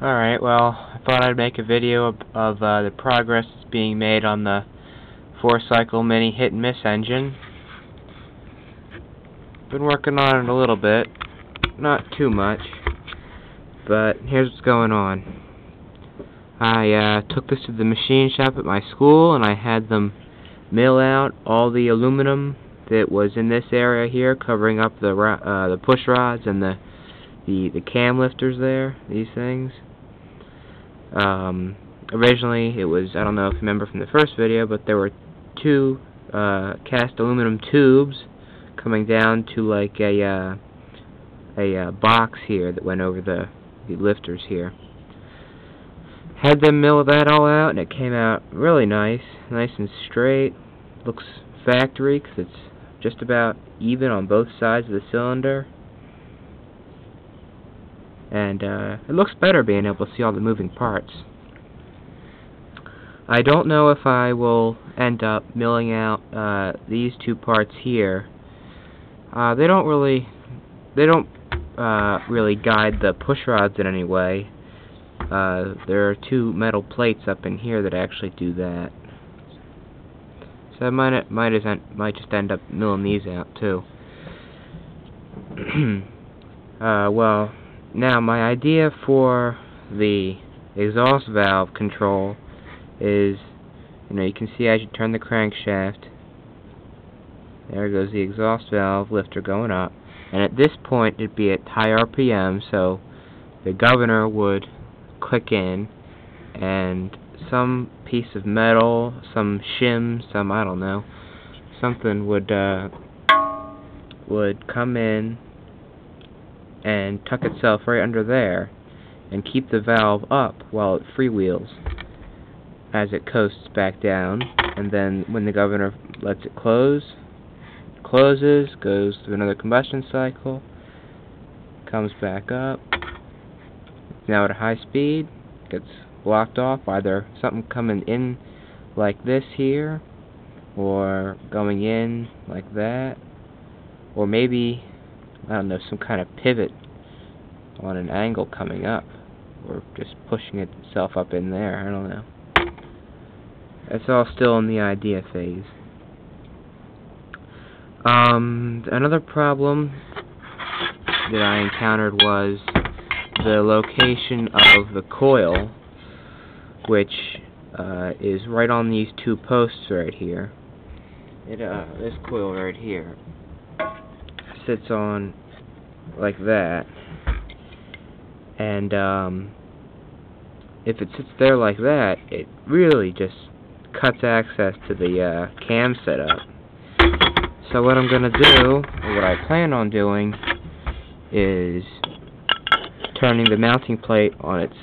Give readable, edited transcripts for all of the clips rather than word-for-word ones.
Alright, well, I thought I'd make a video of the progress that's being made on the 4-cycle mini hit-and-miss engine. Been working on it a little bit, not too much, but here's what's going on. I took this to the machine shop at my school, and I had them mill out all the aluminum that was in this area here, covering up the push rods and the cam lifters there, these things. Originally it was, I don't know if you remember from the first video, but there were two cast aluminum tubes coming down to like a box here that went over the lifters here. Had them mill that all out, and it came out really nice and straight. Looks factory, because it's just about even on both sides of the cylinder. And it looks better being able to see all the moving parts. I don't know if I will end up milling out these two parts here. They don't really guide the push rods in any way. There are two metal plates up in here that actually do that. So I might just end up milling these out too. Well, now my idea for the exhaust valve control is, you can see as you turn the crankshaft, there goes the exhaust valve lifter going up, and at this point it'd be at high RPM, so the governor would click in, and some piece of metal, some shim, I don't know, something would come in and tuck itself right under there and keep the valve up while it freewheels as it coasts back down. And then when the governor lets it close, closes, goes through another combustion cycle, comes back up, now at a high speed, gets blocked off, either something coming in like this here, or going in like that, or maybe, I don't know, some kind of pivot on an angle coming up, or just pushing itself up in there, I don't know. It's all still in the idea phase. Another problem that I encountered was the location of the coil, which is right on these two posts right here. This coil right here sits on like that, and if it sits there like that, it really just cuts access to the cam setup. So what I'm gonna do, or what I plan on doing, is turning the mounting plate on its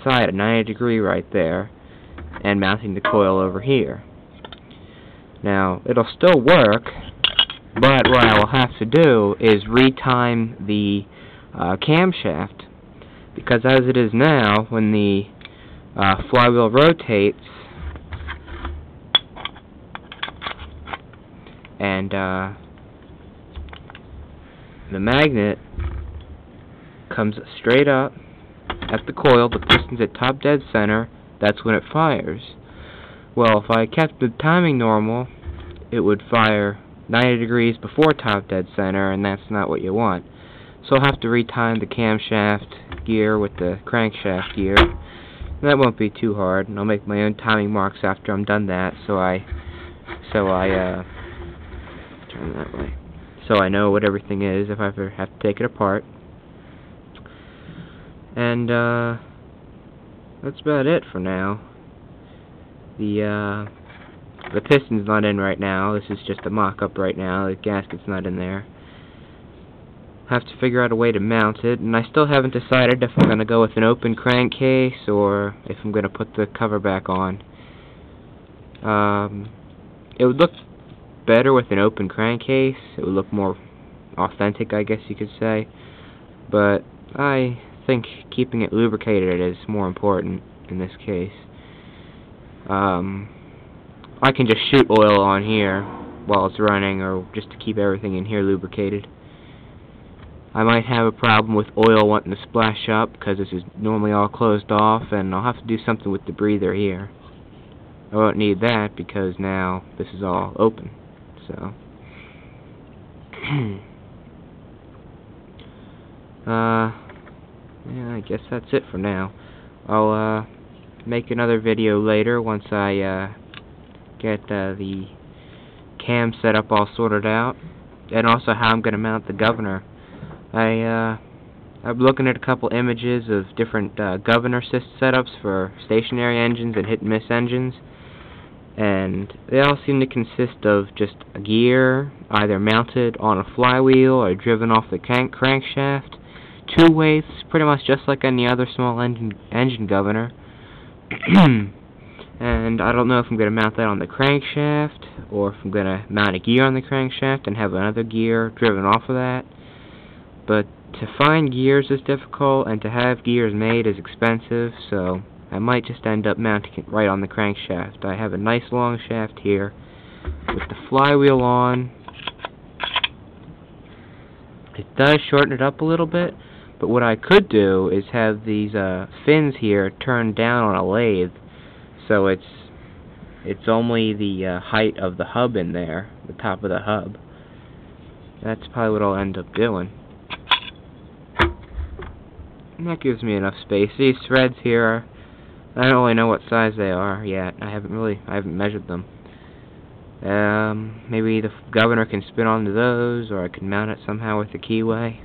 side at 90 degree right there, and mounting the coil over here. Now it'll still work, but what I will have to do is retime the camshaft, because as it is now, when the flywheel rotates and the magnet comes straight up at the coil, the piston's at top dead center, that's when it fires. Well, if I kept the timing normal, it would fire 90 degrees before top dead center, and that's not what you want. So I'll have to retime the camshaft gear with the crankshaft gear. And that won't be too hard, and I'll make my own timing marks after I'm done that, so I turn that way, so I know what everything is if I ever have to take it apart. And that's about it for now. The piston's not in right now. This is just a mock-up right now. The gasket's not in there. Have to figure out a way to mount it, and I still haven't decided if I'm going to go with an open crankcase or if I'm going to put the cover back on. It would look better with an open crankcase. It would look more authentic, I guess you could say. But I think keeping it lubricated is more important in this case. I can just shoot oil on here while it's running, or just to keep everything in here lubricated. I might have a problem with oil wanting to splash up because this is normally all closed off, and I'll have to do something with the breather here. I won't need that because now this is all open. So yeah, I guess that's it for now. I'll make another video later once I get the cam setup all sorted out, and also how I'm going to mount the governor. I'm looking at a couple images of different governor setups for stationary engines and hit-and-miss engines, and they all seem to consist of just a gear either mounted on a flywheel or driven off the crankshaft, two weights, pretty much just like any other small engine governor. And I don't know if I'm going to mount that on the crankshaft, or if I'm going to mount a gear on the crankshaft and have another gear driven off of that. But to find gears is difficult, and to have gears made is expensive, so I might just end up mounting it right on the crankshaft. I have a nice long shaft here with the flywheel on. It does shorten it up a little bit, but what I could do is have these fins here turned down on a lathe, so it's only the height of the hub in there, the top of the hub. That's probably what I'll end up doing. And that gives me enough space. These threads here, I don't really know what size they are yet. I haven't measured them. Maybe the governor can spin onto those, or I can mount it somehow with the keyway.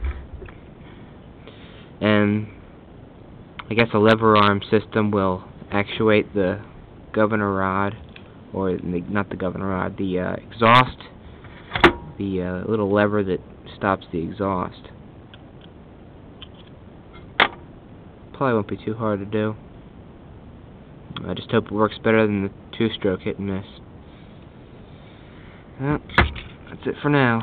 And I guess a lever arm system will actuate the governor rod, or not the governor rod, the exhaust, the little lever that stops the exhaust. Probably won't be too hard to do. I just hope it works better than the two-stroke hit and miss. Well, that's it for now.